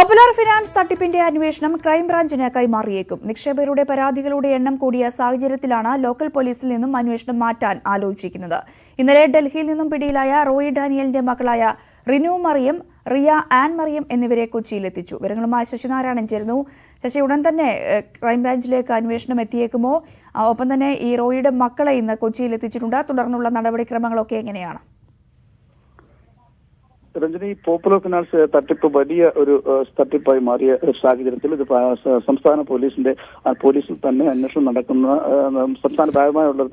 Popular finance തട്ടിപ്പിന്റെ അന്വേഷണം ക്രൈംബ്രാഞ്ചിന് കൈമാറിയേക്കും. നിക്ഷേപകരുടെ പരാതികളുടെ എണ്ണം കൂടിയ സാഹചര്യത്തിലാണ് ലോക്കൽ പോലീസിൽ നിന്നും അന്വേഷണം മാറ്റാൻ ആലോചിക്കുന്നത്. ഇന്നലെ ഡൽഹിയിൽ നിന്നും പിടിയിലായ റോയി ഡാനിയലിന്റെ മക്കളായ റിനു മറിയം, റിയ ആൻ മറിയം എന്നിവരെ കൊച്ചിയിലെത്തിച്ചു. വിവരങ്ങളുമായി ശശിനാരായണൻ ചേരുന്നു. ശശി, ഉടൻ തന്നെ ക്രൈംബ്രാഞ്ചിലേക്ക് അന്വേഷണം എത്തിയേക്കുമോ? ഒപ്പം തന്നെ ഈ റോയിയുടെ മക്കളെ ഇന്ന് കൊച്ചിയിലെത്തിച്ചിട്ടുണ്ട്. തുടർന്നുള്ള നടപടിക്രമങ്ങളൊക്കെ എങ്ങനെയാണ്? രഞ്ജനി, പോപ്പുലർ ഫിനാൻസ് തട്ടിപ്പ് വലിയ ഒരു തട്ടിപ്പായി മാറിയ സാഹചര്യത്തിൽ ഇത് സംസ്ഥാന പോലീസിൽ തന്നെ അന്വേഷണം നടക്കുന്ന സംസ്ഥാനപരമായുള്ള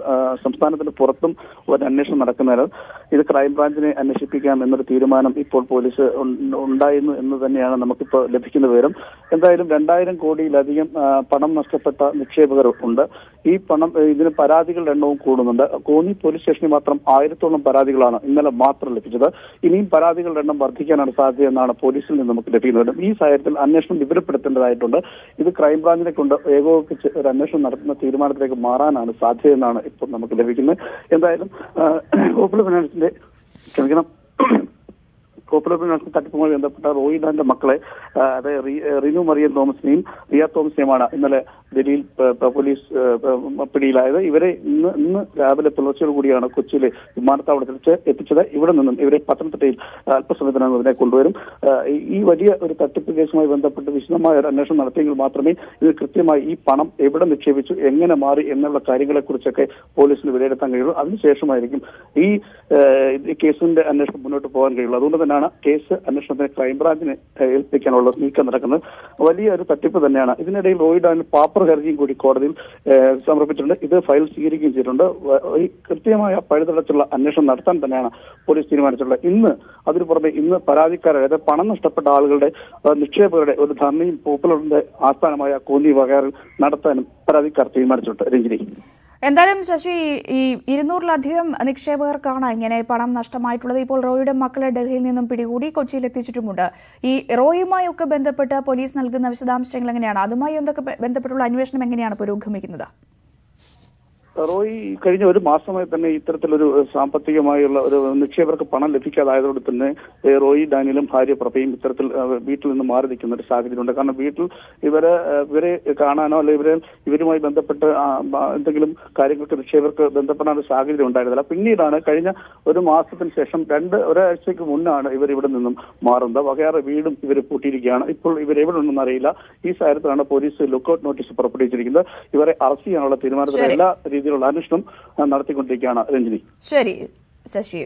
സംസ്ഥാനത്തിന് പുറത്തും ഒരു അന്വേഷണം നടക്കുന്നതിനാൽ ഇത് ക്രൈംബ്രാഞ്ചിനെ അന്വേഷിപ്പിക്കാം എന്നൊരു തീരുമാനം ഇപ്പോൾ പോലീസ് ഉണ്ടായിരുന്നു എന്ന് തന്നെയാണ് നമുക്കിപ്പോൾ ലഭിക്കുന്ന വിവരം. എന്തായാലും 2000 കോടിയിലധികം പണം നഷ്ടപ്പെട്ട നിക്ഷേപകർ ഉണ്ട്. ഈ പണം ഇതിന് പരാതികളുടെ എണ്ണവും കൂടുന്നുണ്ട്. കോന്നി പോലീസ് സ്റ്റേഷനിൽ മാത്രം 1000-ഓളം പരാതികളാണ് ഇന്നലെ മാത്രം ലഭിച്ചത്. ഇനിയും പരാതികളുടെ എണ്ണം വർദ്ധിക്കാനാണ് സാധ്യതയെന്നാണ് പോലീസിൽ നിന്ന് നമുക്ക് ലഭിക്കുന്നത്. ഈ സാഹചര്യത്തിൽ അന്വേഷണം വിവരപ്പെടുത്തേണ്ടതായിട്ടുണ്ട്. ഇത് ക്രൈംബ്രാഞ്ചിനെ കൊണ്ട് ഏകോപിപ്പിച്ച് ഒരു അന്വേഷണം നടത്തുന്ന തീരുമാനത്തിലേക്ക് മാറാനാണ് സാധ്യതയെന്നാണ് ഇപ്പോൾ നമുക്ക് ലഭിക്കുന്നത്. എന്തായാലും പോപ്പുലർ ഫിനാൻസ് തട്ടിപ്പുമായി ബന്ധപ്പെട്ട റോയി ഡാനിന്റെ മക്കളെ, അതായത് റിനു മറിയം തോമസിനെയും റിയ തോമസിനെയുമാണ് ഇന്നലെ ഡൽഹിയിൽ പോലീസ് പിടിയിലായത്. ഇവരെ ഇന്ന് രാവിലെ പുലർച്ചയോടുകൂടിയാണ് കൊച്ചിയിലെ വിമാനത്താവളത്തിൽ എത്തിച്ചത്. ഇവിടെ നിന്നും ഇവരെ പത്തനംതിട്ടയിൽ അല്പസമയത്തിനകം ഇവരെ കൊണ്ടുവരും. ഈ വലിയ ഒരു തട്ടിപ്പ് കേസുമായി ബന്ധപ്പെട്ട് വിശദമായ ഒരു അന്വേഷണം നടത്തിയെങ്കിൽ മാത്രമേ ഇത് കൃത്യമായി ഈ പണം എവിടെ നിക്ഷേപിച്ചു, എങ്ങനെ മാറി എന്നുള്ള കാര്യങ്ങളെക്കുറിച്ചൊക്കെ പോലീസിന് വിലയിരുത്താൻ കഴിയുള്ളൂ. അതിനുശേഷമായിരിക്കും ഈ കേസിന്റെ അന്വേഷണം മുന്നോട്ട് പോകാൻ കഴിയുള്ളൂ. അതുകൊണ്ട് തന്നെയാണ് കേസ് അന്വേഷണത്തിന് ക്രൈംബ്രാഞ്ചിനെ ഏൽപ്പിക്കാനുള്ള നീക്കം നടക്കുന്നത്. വലിയ ഒരു തട്ടിപ്പ് തന്നെയാണ്. ഇതിനിടയിൽ റോയി ഡാനിൽ പാപ്പർ ഹർജിയും കൂടി കോടതിയിൽ സമർപ്പിച്ചിട്ടുണ്ട്. ഇത് ഫയൽ സ്വീകരിക്കുകയും ചെയ്തിട്ടുണ്ട്. കൃത്യമായ പഴുതടച്ചുള്ള അന്വേഷണം നടത്താൻ തന്നെയാണ് പോലീസ് തീരുമാനിച്ചിട്ടുള്ളത്. അതിനു പുറമെ ഇന്ന് പരാതിക്കാരായ പണം നഷ്ടപ്പെട്ട ആളുകളുടെ നിക്ഷേപകരുടെ ഒരു ധർണയും പോപ്പുലറിന്റെ ആസ്ഥാനമായ കോന്നി വകയാറിൽ നടത്താനും പരാതിക്കാർ തീരുമാനിച്ചിട്ടുണ്ട്. രഞ്ജിനി, എന്തായാലും ശശി, ഈ 200-ലധികം നിക്ഷേപകർക്കാണ് ഇങ്ങനെ പണം നഷ്ടമായിട്ടുള്ളത്. ഇപ്പോൾ റോയിയുടെ മക്കളെ ഡൽഹിയിൽ നിന്നും പിടികൂടി കൊച്ചിയിൽ എത്തിച്ചിട്ടുമുണ്ട്. ഈ റോയുമായൊക്കെ ബന്ധപ്പെട്ട് പോലീസ് നൽകുന്ന വിശദാംശങ്ങൾ എങ്ങനെയാണ്? അതുമായി എന്തൊക്കെ ബന്ധപ്പെട്ടുള്ള അന്വേഷണം എങ്ങനെയാണ് പുരോഗമിക്കുന്നത്? റോയി കഴിഞ്ഞ ഒരു മാസമായി തന്നെ ഇത്തരത്തിലൊരു സാമ്പത്തികമായുള്ള ഒരു നിക്ഷേപകർക്ക് പണം ലഭിക്കാതായതോടെ തന്നെ റോയി ഡാനിയലും ഭാര്യ പ്രഭയും ഇത്തരത്തിൽ വീട്ടിൽ നിന്ന് മാറി നിൽക്കുന്ന ഒരു സാഹചര്യമുണ്ട്. കാരണം വീട്ടിൽ ഇവരെ കാണാനോ അല്ലെങ്കിൽ ഇവരുമായി ബന്ധപ്പെട്ട് എന്തെങ്കിലും കാര്യങ്ങൾക്ക് നിക്ഷേപകർക്ക് ബന്ധപ്പെടാൻ ഒരു സാഹചര്യം ഉണ്ടായിരുന്നില്ല. പിന്നീടാണ് കഴിഞ്ഞ ഒരു മാസത്തിന് ശേഷം ഒരാഴ്ചയ്ക്ക് മുന്നാണ് ഇവർ ഇവിടെ നിന്നും മാറുന്നത്. വകയാറ് വീടും ഇവർ പൂട്ടിയിരിക്കുകയാണ്. ഇപ്പോൾ ഇവരെവിടെ ഉണ്ടെന്ന് അറിയില്ല. ഈ സാഹചര്യത്തിലാണ് പോലീസ് ലുക്കൌട്ട് നോട്ടീസ് പുറപ്പെടുവിച്ചിരിക്കുന്നത്. ഇവരെ അറസ്റ്റ് ചെയ്യാനുള്ള തീരുമാനത്തിൽ എല്ലാ രീതിയിലുള്ള അന്വേഷണം നടത്തിക്കൊണ്ടിരിക്കുകയാണ്. രഞ്ജിനി, ശരി ശശി.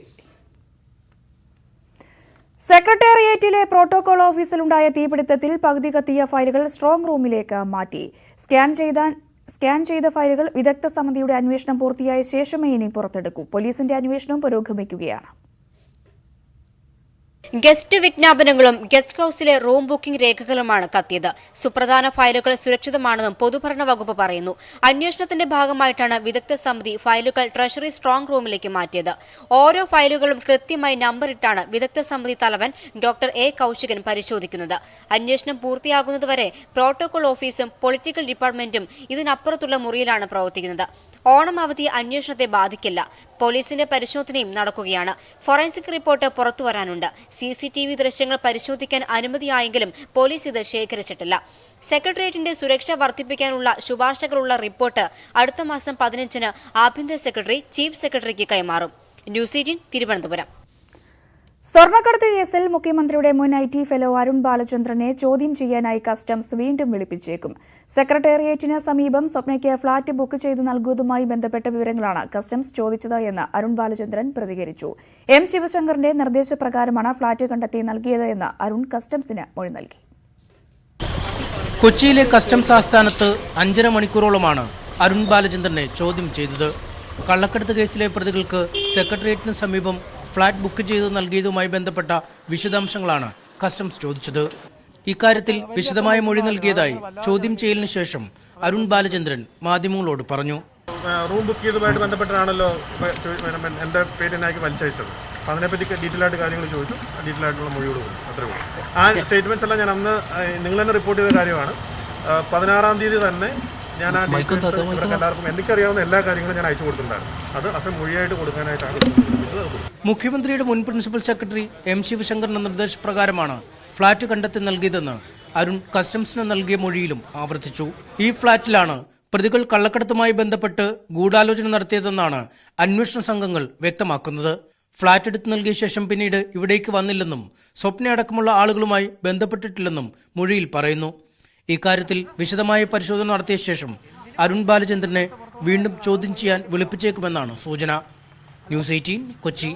സെക്രട്ടേറിയറ്റിലെ പ്രോട്ടോകോൾ ഓഫീസിലുണ്ടായ തീപിടുത്തത്തിൽ പകുതി കത്തിയ ഫയലുകൾ സ്ട്രോങ് റൂമിലേക്ക് മാറ്റി. സ്കാൻ ചെയ്ത ഫയലുകൾ വിദഗ്ധ സമിതിയുടെ അന്വേഷണം പൂർത്തിയായ ശേഷമേ ഇനി പുറത്തെടുക്കൂ. പോലീസിന്റെ അന്വേഷണം പുരോഗമിക്കുകയാണ്. ഗസ്റ്റ് വിജ്ഞാപനങ്ങളും ഗസ്റ്റ് ഹൌസിലെ റൂം ബുക്കിംഗ് രേഖകളുമാണ് കത്തിയത്. സുപ്രധാന ഫയലുകൾ സുരക്ഷിതമാണെന്നും പൊതുഭരണ വകുപ്പ് പറയുന്നു. അന്വേഷണത്തിന്റെ ഭാഗമായിട്ടാണ് വിദഗ്ധ സമിതി ഫയലുകൾ ട്രഷറി സ്ട്രോങ് റൂമിലേക്ക് മാറ്റിയത്. ഓരോ ഫയലുകളും കൃത്യമായി നമ്പറിട്ടാണ് വിദഗ്ധ സമിതി തലവൻ ഡോക്ടർ എ കൌശികൻ പരിശോധിക്കുന്നത്. അന്വേഷണം പൂർത്തിയാകുന്നതുവരെ പ്രോട്ടോകോൾ ഓഫീസും പൊളിറ്റിക്കൽ ഡിപ്പാർട്ട്മെന്റും ഇതിനപ്പുറത്തുള്ള മുറിയിലാണ് പ്രവർത്തിക്കുന്നത്. ഓണം അവധി അന്വേഷണത്തെ ബാധിക്കില്ല. പോലീസിന്റെ പരിശോധനയും നടക്കുകയാണ്. Forensic report പുറത്തുവരാനുണ്ട്. CCTV ദൃശ്യങ്ങൾ പരിശോധിക്കാൻ അനുമതിയായെങ്കിലും പോലീസ് ഇത് ശേഖരിച്ചിട്ടില്ല. സെക്രട്ടേറിയറ്റിന്റെ സുരക്ഷ വർദ്ധിപ്പിക്കാനുള്ള ശുപാർശകളുള്ള റിപ്പോർട്ട് അടുത്ത മാസം 15-ന് ആഭ്യന്തര സെക്രട്ടറി ചീഫ് സെക്രട്ടറിക്ക് കൈമാറും. ന്യൂസ് 18 തിരുവനന്തപുരം. സ്വർണ്ണക്കടത്ത് കേസിൽ മുഖ്യമന്ത്രിയുടെ മുൻ IT ഫെലോ അരുൺ ബാലചന്ദ്രനെ ചോദ്യം ചെയ്യാനായി കസ്റ്റംസ് വീണ്ടും വിളിപ്പിച്ചേക്കും. സെക്രട്ടേറിയറ്റിന് സമീപം സ്വപ്നയ്ക്ക് ഫ്ളാറ്റ് ബുക്ക് ചെയ്ത് നൽകുന്നതുമായി ബന്ധപ്പെട്ട വിവരങ്ങളാണ് കസ്റ്റംസ് ചോദിച്ചത് എന്ന് അരുൺ ബാലചന്ദ്രൻ പ്രതികരിച്ചു. M ശിവശങ്കറിന്റെ നിർദ്ദേശപ്രകാരമാണ് ഫ്ളാറ്റ് കണ്ടെത്തി നൽകിയത് എന്ന് അരുൺ കസ്റ്റംസിന് മൊഴി നൽകി. കൊച്ചിയിലെ കസ്റ്റംസ് ആസ്ഥാനത്ത് 5.5 മണിക്കൂറോളമാണ് അരുൺ ബാലചന്ദ്രനെ ചോദ്യം ചെയ്തത്. കള്ളക്കടത്ത് കേസിലെ പ്രതികൾക്ക് സെക്രട്ടേറിയറ്റിന് സമീപം ഫ്ളാറ്റ് ബുക്ക് ചെയ്ത് നൽകിയതുമായി ബന്ധപ്പെട്ട വിശദാംശങ്ങളാണ് കസ്റ്റംസ് ചോദിച്ചത്. ഇക്കാര്യത്തിൽ വിശദമായ മൊഴി നൽകിയതായി ചോദ്യം ചെയ്യലിന് ശേഷം അരുൺ ബാലചന്ദ്രൻ മാധ്യമങ്ങളോട് പറഞ്ഞു. റൂം ബുക്ക് ചെയ്തതുമായിട്ട് ബന്ധപ്പെട്ടാണല്ലോ എൻ്റെ പേരിനാക്കി വലിച്ചയച്ചത്. അപ്പോൾ അതിനെപ്പറ്റി ഡീറ്റെയിൽ ആയിട്ട് കാര്യങ്ങൾ ചോദിച്ചു. ഡീറ്റെയിൽ ആയിട്ടുള്ള മൊഴിയോട് കൊടുക്കും. അത്രേ ഉള്ളൂ. ആ സ്റ്റേറ്റ്മെൻറ്റ്സ് എല്ലാം ഞാൻ അന്ന് നിങ്ങൾ തന്നെ റിപ്പോർട്ട് ചെയ്ത കാര്യമാണ്. 16-ാം തീയതി തന്നെ ഞാൻ ആ എല്ലാവർക്കും എനിക്കറിയാവുന്ന എല്ലാ കാര്യങ്ങളും ഞാൻ അയച്ചു കൊടുത്തിട്ടുണ്ടായിരുന്നു. അത് അസം മൊഴിയായിട്ട് കൊടുക്കാനായിട്ടാണ്. മുഖ്യമന്ത്രിയുടെ മുൻ പ്രിൻസിപ്പൽ സെക്രട്ടറി M ശിവശങ്കറിന്റെ നിർദ്ദേശപ്രകാരമാണ് ഫ്ളാറ്റ് കണ്ടെത്തി നൽകിയതെന്ന് അരുൺ കസ്റ്റംസിന് നൽകിയ മൊഴിയിലും ആവർത്തിച്ചു. ഈ ഫ്ളാറ്റിലാണ് പ്രതികൾ കള്ളക്കടത്തുമായി ബന്ധപ്പെട്ട് ഗൂഢാലോചന നടത്തിയതെന്നാണ് അന്വേഷണ സംഘങ്ങൾ വ്യക്തമാക്കുന്നത്. ഫ്ളാറ്റ് എടുത്തു നൽകിയ ശേഷം പിന്നീട് ഇവിടേക്ക് വന്നില്ലെന്നും സ്വപ്നയടക്കമുള്ള ആളുകളുമായി ബന്ധപ്പെട്ടിട്ടില്ലെന്നും മൊഴിയിൽ പറയുന്നു. ഇക്കാര്യത്തിൽ വിശദമായ പരിശോധന നടത്തിയ ശേഷം അരുൺ ബാലചന്ദ്രനെ വീണ്ടും ചോദ്യം ചെയ്യാൻ വിളിപ്പിച്ചേക്കുമെന്നാണ് സൂചന. ന്യൂസ് 18 കൊച്ചി.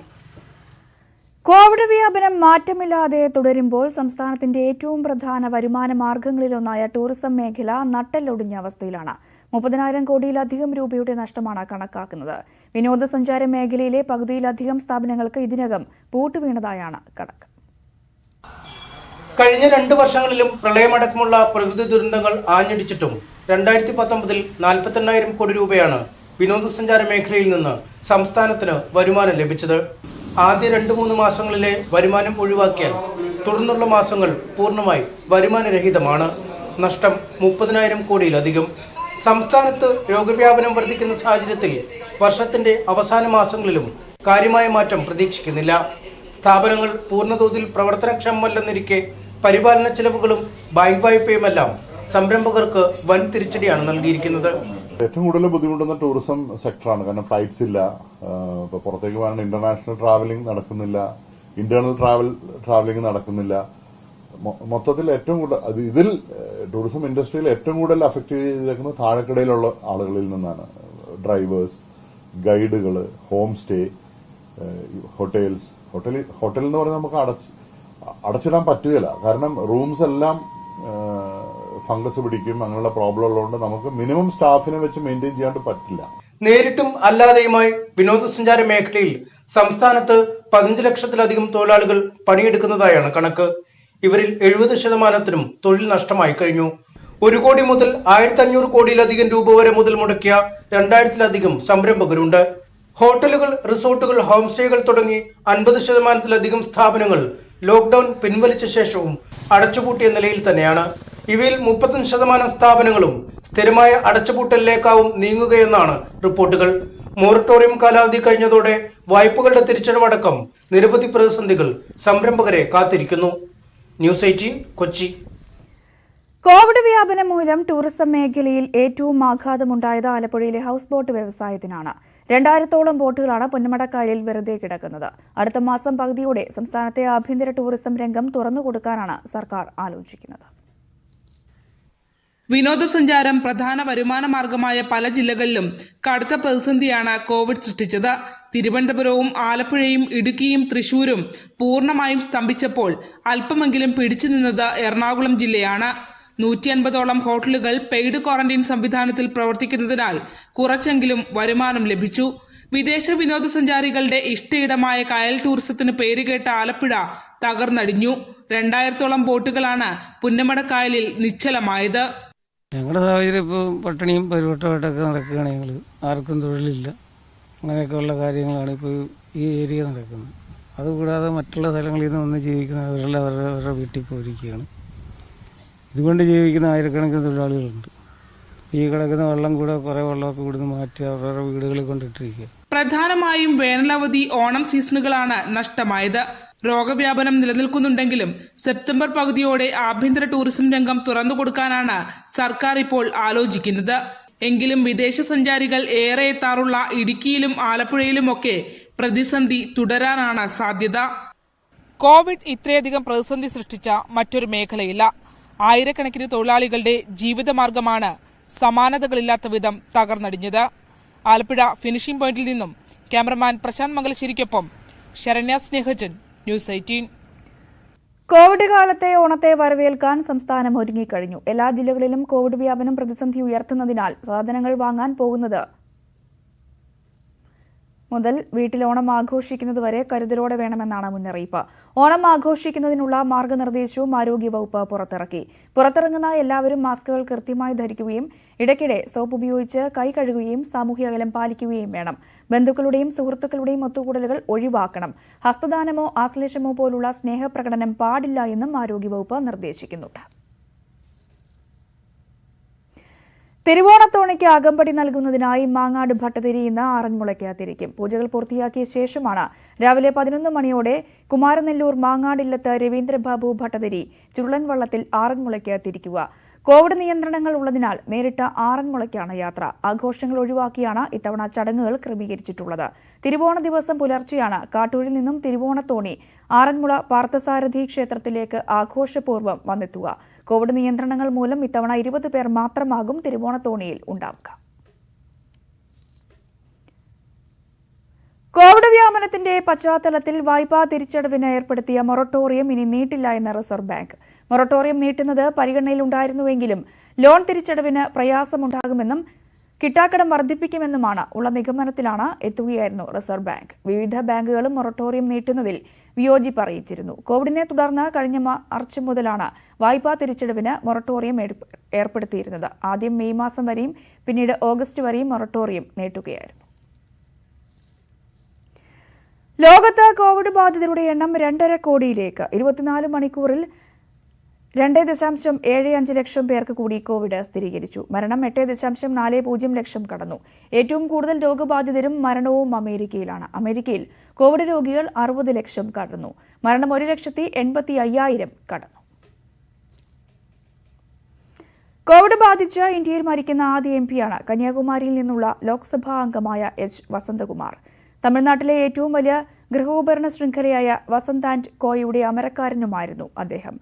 കോവിഡ് വ്യാപനം മാറ്റമില്ലാതെ തുടരുമ്പോൾ സംസ്ഥാനത്തിന്റെ ഏറ്റവും പ്രധാന വരുമാന മാർഗങ്ങളിലൊന്നായ ടൂറിസം മേഖല നട്ടെല്ലൊടിഞ്ഞ അവസ്ഥയിലാണ്. 30,000 കോടിയിലധികം രൂപയുടെ നഷ്ടമാണ് കണക്കാക്കുന്നത്. വിനോദസഞ്ചാര മേഖലയിലെ പകുതിയിലധികം സ്ഥാപനങ്ങൾക്ക് ഇതിനകം പൂട്ടുവീണതായാണ് കണക്ക്. കഴിഞ്ഞ 2 വർഷങ്ങളിലും പ്രളയമടക്കമുള്ള പ്രകൃതി ദുരന്തങ്ങൾ ആഞ്ഞടിച്ചിട്ടും 2019 48,000 കോടി രൂപയാണ് വിനോദസഞ്ചാര മേഖലയിൽ നിന്ന് സംസ്ഥാനത്തിന് വരുമാനം ലഭിച്ചത്. ആദ്യ 2-3 മാസങ്ങളിലെ വരുമാനം ഒഴിവാക്കിയാൽ തുടർന്നുള്ള മാസങ്ങൾ പൂർണ്ണമായി വരുമാനരഹിതമാണ്. നഷ്ടം 30,000 കോടിയിലധികം. സംസ്ഥാനത്ത് രോഗവ്യാപനം വർദ്ധിക്കുന്ന സാഹചര്യത്തിൽ വർഷത്തിന്റെ അവസാന മാസങ്ങളിലും കാര്യമായ മാറ്റം പ്രതീക്ഷിക്കുന്നില്ല. സ്ഥാപനങ്ങൾ പൂർണ്ണതോതിൽ പ്രവർത്തനക്ഷമമല്ലെന്നിരിക്കെ പരിപാലന ചെലവുകളും ബാങ്ക് വായ്പയുമെല്ലാം സംരംഭകർക്ക് വൻ തിരിച്ചടിയാണ് നൽകിയിരിക്കുന്നത്. ഏറ്റവും കൂടുതൽ ബുദ്ധിമുട്ടുന്ന ടൂറിസം സെക്ടറാണ്. കാരണം ഫ്ലൈറ്റ്സ് ഇല്ല, ഇപ്പൊ പുറത്തേക്ക് പോകാൻ ഇന്റർനാഷണൽ ട്രാവലിംഗ് നടക്കുന്നില്ല, ഇന്റേണൽ ട്രാവലിംഗ് നടക്കുന്നില്ല. മൊത്തത്തിൽ ഏറ്റവും കൂടുതൽ ഇതിൽ ടൂറിസം ഇൻഡസ്ട്രിയിൽ ഏറ്റവും കൂടുതൽ അഫക്ട് ചെയ്തേക്കുന്നത് താഴെക്കിടയിലുള്ള ആളുകളിൽ നിന്നാണ്. ഡ്രൈവേഴ്സ്, ഗൈഡുകൾ, ഹോം സ്റ്റേ, ഹോട്ടൽസ്. ഹോട്ടൽ എന്ന് പറഞ്ഞാൽ നമുക്ക് അടച്ചിടാൻ പറ്റുകയില്ല. കാരണം റൂംസ് എല്ലാം ഫംഗസ് പിടിക്കും, അങ്ങനെയുള്ള പ്രോബ്ലം ഉള്ളതുകൊണ്ട് നമുക്ക് മിനിമം സ്റ്റാഫിനെ വെച്ച് മെയിൻറ്റെയിൻ ചെയ്യാണ്ട് പറ്റില്ല. നേരിട്ടും അല്ലാതെയുമായി വിനോദസഞ്ചാര മേഖലയിൽ സംസ്ഥാനത്ത് 15 ലക്ഷത്തിലധികം തൊഴിലാളികൾ പണിയെടുക്കുന്നതായാണ് കണക്ക്. ഇവരിൽ 70% തൊഴിൽ നഷ്ടമായി കഴിഞ്ഞു. 1 കോടി മുതൽ 1,500 കോടിയിലധികം രൂപ വരെ മുതൽ മുടക്കിയ 2000-ലധികം സംരംഭകരുണ്ട്. ഹോട്ടലുകൾ, റിസോർട്ടുകൾ, ഹോം സ്റ്റേകൾ തുടങ്ങി 50%-ലധികം സ്ഥാപനങ്ങൾ ലോക്ഡൌൺ പിൻവലിച്ച ശേഷവും അടച്ചുപൂട്ടിയ നിലയിൽ തന്നെയാണ്. ഇവയിൽ 35% സ്ഥാപനങ്ങളും സ്ഥിരമായ അടച്ചുപൂട്ടലിലേക്കാവും നീങ്ങുകയെന്നാണ് റിപ്പോർട്ടുകൾ. മൊറട്ടോറിയം കാലാവധി കഴിഞ്ഞതോടെ വായ്പകളുടെ തിരിച്ചടവടക്കം നിരവധി പ്രതിസന്ധികൾ സംരംഭകരെ കാത്തിരിക്കുന്നു. ന്യൂസ് 18 കൊച്ചി. കോവിഡ് വ്യാപനം മൂലം ടൂറിസം മേഖലയിൽ ഏറ്റവും ആഘാതമുണ്ടായത് ആലപ്പുഴയിലെ ഹൌസ് ബോട്ട് വ്യവസായത്തിനാണ്. 2000-ഓളം ബോട്ടുകളാണ് പുന്നമടക്കായലിൽ വെറുതെ കിടക്കുന്നത്. അടുത്ത മാസം പകുതിയോടെ സംസ്ഥാനത്തെ ആഭ്യന്തര ടൂറിസം രംഗം തുറന്നുകൊടുക്കാനാണ് സർക്കാർ ആലോചിക്കുന്നത്. വിനോദസഞ്ചാരം പ്രധാന വരുമാന മാർഗമായ പല ജില്ലകളിലും കടുത്ത പ്രതിസന്ധിയാണ് കോവിഡ് സൃഷ്ടിച്ചത്. തിരുവനന്തപുരവും ആലപ്പുഴയും ഇടുക്കിയും തൃശൂരും പൂർണ്ണമായും സ്തംഭിച്ചപ്പോൾ അല്പമെങ്കിലും പിടിച്ചു നിന്നത് എറണാകുളം ജില്ലയാണ്. 150ഓളം ഹോട്ടലുകൾ പെയ്ഡ് ക്വാറന്റൈൻ സംവിധാനത്തിൽ പ്രവർത്തിക്കുന്നതിനാൽ കുറച്ചെങ്കിലും വരുമാനം ലഭിച്ചു. വിദേശ വിനോദസഞ്ചാരികളുടെ ഇഷ്ടയിടമായ കായൽ ടൂറിസത്തിന് പേരുകേട്ട ആലപ്പുഴ തകർന്നടിഞ്ഞു. 2000-ഓളം ബോട്ടുകളാണ് പുന്നമടക്കായലിൽ നിശ്ചലമായത്. ഞങ്ങളുടെ സാഹചര്യം ഇപ്പോൾ പട്ടിണിയും പരിവട്ടമായിട്ടൊക്കെ നടക്കുകയാണ്. ഞങ്ങൾ ആർക്കും തൊഴിലില്ല, അങ്ങനെയൊക്കെയുള്ള കാര്യങ്ങളാണ് ഇപ്പോൾ ഈ ഏരിയ നടക്കുന്നത്. അതുകൂടാതെ മറ്റുള്ള സ്ഥലങ്ങളിൽ നിന്ന് വന്ന് ജീവിക്കുന്നവരെല്ലാം അവരുടെ വീട്ടിൽ പോയിരിക്കുകയാണ്. ഇതുകൊണ്ട് ജീവിക്കുന്ന ആയിരക്കണക്കിന് തൊഴിലാളികളുണ്ട്. ഈ കിടക്കുന്ന വെള്ളം കൂടെ കുറേ വെള്ളമൊക്കെ ഇവിടുന്ന് മാറ്റി അവരുടെ വീടുകളിൽ കൊണ്ടിട്ടിരിക്കുക. പ്രധാനമായും വേനലവധി, ഓണം സീസണുകളാണ് നഷ്ടമായത്. രോഗവ്യാപനം നിലനിൽക്കുന്നുണ്ടെങ്കിലും സെപ്റ്റംബർ പകുതിയോടെ ആഭ്യന്തര ടൂറിസം രംഗം തുറന്നുകൊടുക്കാനാണ് സർക്കാർ ഇപ്പോൾ ആലോചിക്കുന്നത്. എങ്കിലും വിദേശ സഞ്ചാരികൾ ഏറെ എത്താറുള്ള ഇടുക്കിയിലും ആലപ്പുഴയിലുമൊക്കെ പ്രതിസന്ധി തുടരാനാണ് സാധ്യത. കോവിഡ് ഇത്രയധികം പ്രതിസന്ധി സൃഷ്ടിച്ച മറ്റൊരു മേഖലയില്ല. ആയിരക്കണക്കിന് തൊഴിലാളികളുടെ ജീവിതമാർഗമാണ് സമാനതകളില്ലാത്ത വിധം തകർന്നടിഞ്ഞത്. ആലപ്പുഴ ഫിനിഷിംഗ് പോയിന്റിൽ നിന്നും ക്യാമറമാൻ പ്രശാന്ത് മംഗലശ്ശേരിക്കൊപ്പം ശരണ്യ സ്നേഹജൻ, ന്യൂസ് 18. കോവിഡ് കാലത്തെ ഓണത്തെ വരവേൽക്കാൻ സംസ്ഥാനം ഒരുങ്ങിക്കഴിഞ്ഞു. എല്ലാ ജില്ലകളിലും കോവിഡ് വ്യാപനം പ്രതിസന്ധി ഉയർത്തുന്നതിനാൽ സാധനങ്ങൾ വാങ്ങാൻ പോകുന്നത് മുതൽ വീട്ടിൽ ഓണം ആഘോഷിക്കുന്നതുവരെ കരുതലോടെ വേണമെന്നാണ് മുന്നറിയിപ്പ്. ഓണം ആഘോഷിക്കുന്നതിനുള്ള മാർഗനിർദ്ദേശവും ആരോഗ്യവകുപ്പ് പുറത്തിറക്കി. പുറത്തിറങ്ങുന്ന എല്ലാവരും മാസ്കുകൾ കൃത്യമായി ധരിക്കുകയും ഇടയ്ക്കിടെ സോപ്പ് ഉപയോഗിച്ച് കൈ കഴുകുകയും സാമൂഹ്യ അകലം പാലിക്കുകയും വേണം. ബന്ധുക്കളുടെയും സുഹൃത്തുക്കളുടെയും ഒത്തുകൂടലുകൾ ഒഴിവാക്കണം. ഹസ്തദാനമോ ആശ്ലേഷമോ പോലുള്ള സ്നേഹപ്രകടനം പാടില്ല എന്നും ആരോഗ്യവകുപ്പ് നിർദ്ദേശിക്കുന്നുണ്ട്. തിരുവോണത്തോണിക്ക് അകമ്പടി നൽകുന്നതിനായി മാങ്ങാട് ഭട്ടതിരി ഇന്ന് ആറന്മുളയ്ക്ക് തിരിക്കും. പൂജകൾ പൂർത്തിയാക്കിയ ശേഷമാണ് രാവിലെ 11 മണിയോടെ കുമാരനെല്ലൂർ മാങ്ങാടില്ലത്ത് രവീന്ദ്രബാബു ഭട്ടതിരി ചുരുളൻ വള്ളത്തിൽ ആറന്മുളയ്ക്ക് തിരിക്കുക. കോവിഡ് നിയന്ത്രണങ്ങൾ ഉള്ളതിനാൽ നേരിട്ട് ആറന്മുളയ്ക്കാണ് യാത്ര. ആഘോഷങ്ങൾ ഒഴിവാക്കിയാണ് ഇത്തവണ ചടങ്ങുകൾ ക്രമീകരിച്ചിട്ടുള്ളത്. തിരുവോണ ദിവസം പുലർച്ചെയാണ് കാട്ടൂരിൽ നിന്നും തിരുവോണത്തോണി ആറന്മുള പാർത്ഥസാരഥി ക്ഷേത്രത്തിലേക്ക് ആഘോഷപൂർവ്വം വന്നെത്തുക. കോവിഡ് നിയന്ത്രണങ്ങൾ മൂലം ഇത്തവണ 20 പേർ മാത്രമാകും തിരുവോണത്തോണിയിൽ ഉണ്ടാവുക. കോവിഡ് വ്യാപനത്തിന്റെ പശ്ചാത്തലത്തിൽ വായ്പാ തിരിച്ചടവിന് ഏർപ്പെടുത്തിയ മൊറട്ടോറിയം ഇനി നീട്ടില്ല എന്ന് റിസർവ് ബാങ്ക്. മൊറട്ടോറിയം നീട്ടുന്നത് പരിഗണനയിലുണ്ടായിരുന്നുവെങ്കിലും ലോൺ തിരിച്ചടവിന് പ്രയാസമുണ്ടാകുമെന്നും കിട്ടാക്കടം വർദ്ധിപ്പിക്കുമെന്നുമാണ് ഉള്ള നിഗമനത്തിലാണ് എത്തുകയായിരുന്നു റിസർവ് ബാങ്ക്. വിവിധ ബാങ്കുകളും മൊറട്ടോറിയം നീട്ടുന്നതിൽ വിയോജിപ്പ് അറിയിച്ചിരുന്നു. കോവിഡിനെ തുടർന്ന് കഴിഞ്ഞ മാർച്ച് മുതലാണ് വായ്പാ തിരിച്ചടവിന് മൊറട്ടോറിയം ഏർപ്പെടുത്തിയിരുന്നത്. ആദ്യം മെയ് മാസം വരെയും പിന്നീട് ഓഗസ്റ്റ് വരെയും മൊറട്ടോറിയം നീട്ടുകയായിരുന്നു. ലോകത്ത് കോവിഡ് ബാധിതരുടെ എണ്ണം 2.5 കോടിയിലേക്ക്. 24 മണിക്കൂറിൽ 2.75 ലക്ഷം പേർക്ക് കൂടി കോവിഡ് സ്ഥിരീകരിച്ചു. മരണം 8.40 ലക്ഷം കടന്നു. ഏറ്റവും കൂടുതൽ രോഗബാധിതരും മരണവും അമേരിക്കയിലാണ്. അമേരിക്കയിൽ കോവിഡ് രോഗികൾ 60 ലക്ഷം കടന്നു. മരണം 1,85,000 കടന്നു. കോവിഡ് ബാധിച്ച് ഇന്ത്യയിൽ മരിക്കുന്ന ആദ്യ എംപിയാണ് കന്യാകുമാരിയിൽ നിന്നുള്ള ലോക്സഭാ അംഗമായ എച്ച് വസന്തകുമാർ. തമിഴ്നാട്ടിലെ ഏറ്റവും വലിയ ഗൃഹോപകരണ ശൃംഖലയായ വസന്ത് ആൻഡ് കോയുടെ അമരക്കാരനുമായിരുന്നു അദ്ദേഹം.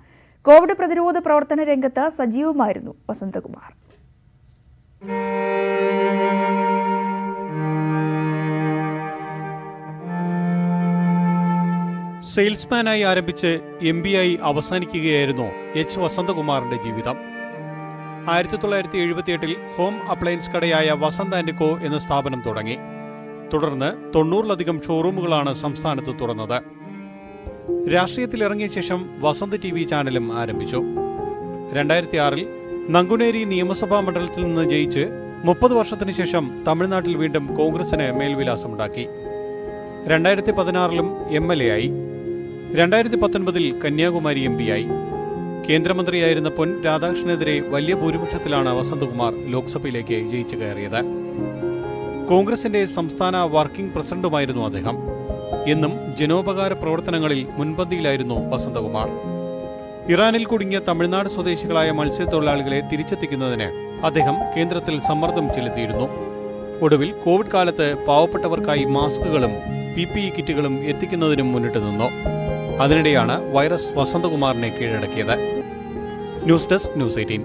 കോവിഡ് പ്രതിരോധ പ്രവർത്തന രംഗത്ത് സജീവമായിരുന്നു വസന്തകുമാർ. സെയിൽസ്മാനായി ആരംഭിച്ച് എംപിയായി അവസാനിക്കുകയായിരുന്നു എച്ച് വസന്തകുമാറിന്റെ ജീവിതം. 1978 ഹോം അപ്ലയൻസ് കടയായ വസന്ത് ആൻഡ് കോ എന്ന സ്ഥാപനം തുടങ്ങി. തുടർന്ന് 90-ലധികം ഷോറൂമുകളാണ് സംസ്ഥാനത്ത് തുറന്നത്. രാഷ്ട്രീയത്തിലിറങ്ങിയ ശേഷം വസന്ത് TV ചാനലും ആരംഭിച്ചു. 2006 നങ്കുനേരി നിയമസഭാ മണ്ഡലത്തിൽ നിന്ന് ജയിച്ച് 30 വർഷത്തിനു ശേഷം തമിഴ്നാട്ടിൽ വീണ്ടും കോൺഗ്രസിന് മേൽവിലാസമുണ്ടാക്കി. 2016 MLA ആയി. 2019 കന്യാകുമാരി MP ആയി. കേന്ദ്രമന്ത്രിയായിരുന്ന പൊൻ രാധാകൃഷ്ണനെതിരെ വലിയ ഭൂരിപക്ഷത്തിലാണ് വസന്തകുമാർ ലോക്സഭയിലേക്ക് ജയിച്ചു കയറിയത്. കോൺഗ്രസിന്റെ സംസ്ഥാന വർക്കിംഗ് പ്രസിഡന്റുമായിരുന്നു അദ്ദേഹം. എന്നും ജനോപകാര പ്രവർത്തനങ്ങളിൽ മുൻപന്തിയിലായിരുന്നു വസന്തകുമാർ. ഇറാനിൽ കുടുങ്ങിയ തമിഴ്നാട് സ്വദേശികളായ മത്സ്യത്തൊഴിലാളികളെ തിരിച്ചെത്തിക്കുന്നതിന് അദ്ദേഹം കേന്ദ്രത്തിൽ സമ്മർദ്ദം ചെലുത്തിയിരുന്നു. ഒടുവിൽ കോവിഡ് കാലത്ത് പാവപ്പെട്ടവർക്കായി മാസ്കുകളും PPE കിറ്റുകളും എത്തിക്കുന്നതിനും മുന്നിട്ട് നിന്നു. അതിനിടെയാണ് വൈറസ് വസന്തകുമാറിനെ കീഴടക്കിയത്. News desk news 18.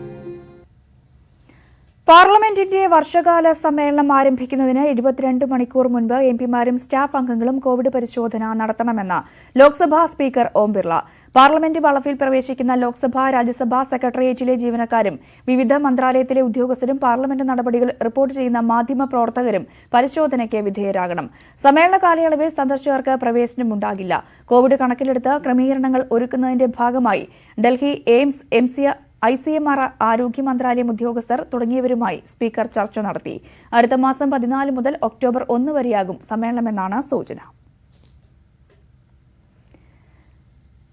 പാർലമെന്റിന്റെ വർഷകാല സമ്മേളനം ആരംഭിക്കുന്നതിന് 72 മണിക്കൂർ മുൻപ് എംപിമാരും സ്റ്റാഫ് അംഗങ്ങളും കോവിഡ് പരിശോധന നടത്തണമെന്ന് ലോക്സഭാ സ്പീക്കർ ഓം ബിർള. പാർലമെന്റ് വളപ്പിൽ പ്രവേശിക്കുന്ന ലോക്സഭ, രാജ്യസഭാ സെക്രട്ടേറിയറ്റിലെ ജീവനക്കാരും വിവിധ മന്ത്രാലയത്തിലെ ഉദ്യോഗസ്ഥരും പാർലമെന്റ് നടപടികൾ റിപ്പോർട്ട് ചെയ്യുന്ന മാധ്യമ പ്രവർത്തകരും പരിശോധനയ്ക്ക് വിധേയരാകണം. സമ്മേളന കാലയളവിൽ സന്ദർശകർക്ക് പ്രവേശനമുണ്ടാകില്ല. കോവിഡ് കണക്കിലെടുത്ത് ക്രമീകരണങ്ങൾ ഒരുക്കുന്നതിന്റെ ഭാഗമായി ഡൽഹി എയിംസ്, ICMR, ആരോഗ്യ മന്ത്രാലയം ഉദ്യോഗസ്ഥർ തുടങ്ങിയവരുമായി സ്പീക്കർ ചർച്ച നടത്തി. അടുത്ത മാസം 14 മുതൽ ഒക്ടോബർ 1 വരെയാകും സമ്മേളനമെന്നാണ് സൂചന.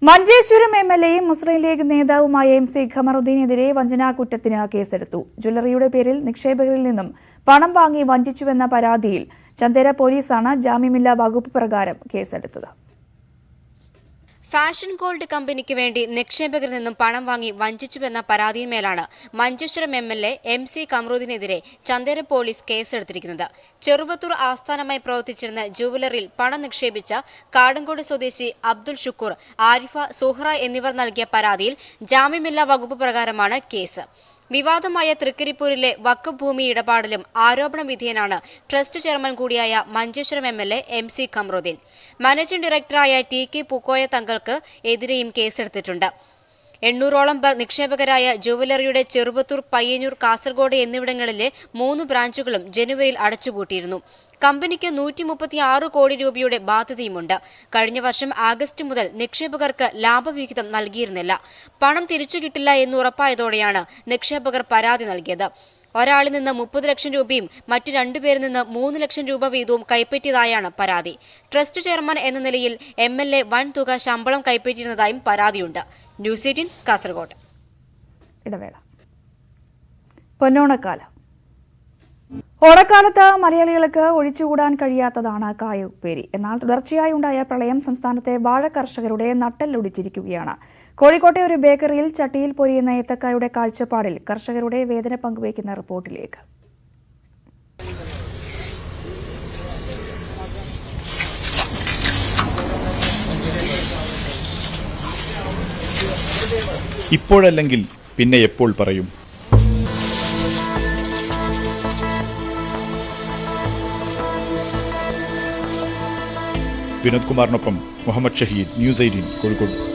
മഞ്ചേശ്വരം MLAയും മുസ്ലിം ലീഗ് നേതാവുമായ MC ഖമറുദ്ദീനെതിരെ വഞ്ചനാ കുറ്റത്തിന് കേസെടുത്തു. ജ്വല്ലറിയുടെ പേരിൽ നിക്ഷേപകരിൽ നിന്നും പണം വാങ്ങി വഞ്ചിച്ചുവെന്ന പരാതിയിൽ ചന്ദേര പോലീസാണ് ജാമ്യമില്ലാ വകുപ്പ് പ്രകാരം കേസെടുത്തത്. ഫാഷൻ ഗോൾഡ് കമ്പനിക്ക് വേണ്ടി നിക്ഷേപകരിൽ നിന്നും പണം വാങ്ങി വഞ്ചിച്ചുവെന്ന പരാതിയിന്മേലാണ് മഞ്ചേശ്വരം MLA MC ഖമറുദ്ദീനെതിരെ ചന്ദേര പോലീസ് കേസെടുത്തിരിക്കുന്നത്. ചെറുവത്തൂർ ആസ്ഥാനമായി പ്രവർത്തിച്ചിരുന്ന ജുവലറിയിൽ പണം നിക്ഷേപിച്ച കാടങ്കോട് സ്വദേശി അബ്ദുൽ ഷുക്കൂർ, ആരിഫ, സുഹറ എന്നിവർ നൽകിയ പരാതിയിൽ ജാമ്യമില്ലാ വകുപ്പ് പ്രകാരമാണ് കേസ്. വിവാദമായ തൃക്കരിപ്പൂരിലെ വഖഫ് ഭൂമി ഇടപാടിലും ആരോപണ വിധേയനാണ് ട്രസ്റ്റ് ചെയർമാൻ കൂടിയായ Manjeshwaram MLA MC Kamaruddin. Managing ഡയറക്ടറായ TK പൂക്കോയ തങ്ങൾക്ക് എതിരെയും കേസെടുത്തിട്ടുണ്ട്. 800ഓളം പേർ നിക്ഷേപകരായ ജുവലറിയുടെ ചെറുവത്തൂർ, പയ്യന്നൂർ, കാസർഗോഡ് എന്നിവിടങ്ങളിലെ 3 ബ്രാഞ്ചുകളും ജനുവരിയിൽ അടച്ചുപൂട്ടിയിരുന്നു. കമ്പനിക്ക് 136 കോടി രൂപയുടെ ബാധ്യതയുമുണ്ട്. കഴിഞ്ഞ വർഷം ആഗസ്റ്റ് മുതൽ നിക്ഷേപകർക്ക് ലാഭവിഹിതം നൽകിയിരുന്നില്ല. പണം തിരിച്ചു കിട്ടില്ല എന്ന് ഉറപ്പായതോടെയാണ് നിക്ഷേപകർ പരാതി നൽകിയത്. ഒരാളിൽ നിന്ന് 30 ലക്ഷം രൂപയും മറ്റു 2 പേരിൽ നിന്ന് 3 ലക്ഷം രൂപ വീതവും കൈപ്പറ്റിയതായാണ് പരാതി. ട്രസ്റ്റ് ചെയർമാൻ എന്ന നിലയിൽ MLA വൻ തുക ശമ്പളം കൈപ്പറ്റിയിരുന്നതായും പരാതിയുണ്ട്. ന്യൂസ് 18 കാസർഗോഡ്. ഇടവേള. പൊന്നോണക്കാലം. ഓണക്കാലത്ത് മലയാളികൾക്ക് ഒഴിച്ചുകൂടാൻ കഴിയാത്തതാണ് കായ ഉപ്പേരി. എന്നാൽ തുടർച്ചയായി ഉണ്ടായ പ്രളയം സംസ്ഥാനത്തെ വാഴ കർഷകരുടെ നട്ടെല്ലൊടിച്ചിരിക്കുകയാണ്. കോഴിക്കോട്ടെ ഒരു ബേക്കറിയിൽ ചട്ടിയിൽ പൊരിയുന്ന ഏത്തക്കായുടെ കാഴ്ചപ്പാടിൽ കർഷകരുടെ വേദന പങ്കുവയ്ക്കുന്ന റിപ്പോർട്ടിലേക്ക്. ഇപ്പോഴല്ലെങ്കിൽ പിന്നെ എപ്പോൾ പറയും? വിനോദ് കുമാറിനൊപ്പം മുഹമ്മദ് ഷഹീദ്, ന്യൂസ് 18 കോഴിക്കോട്.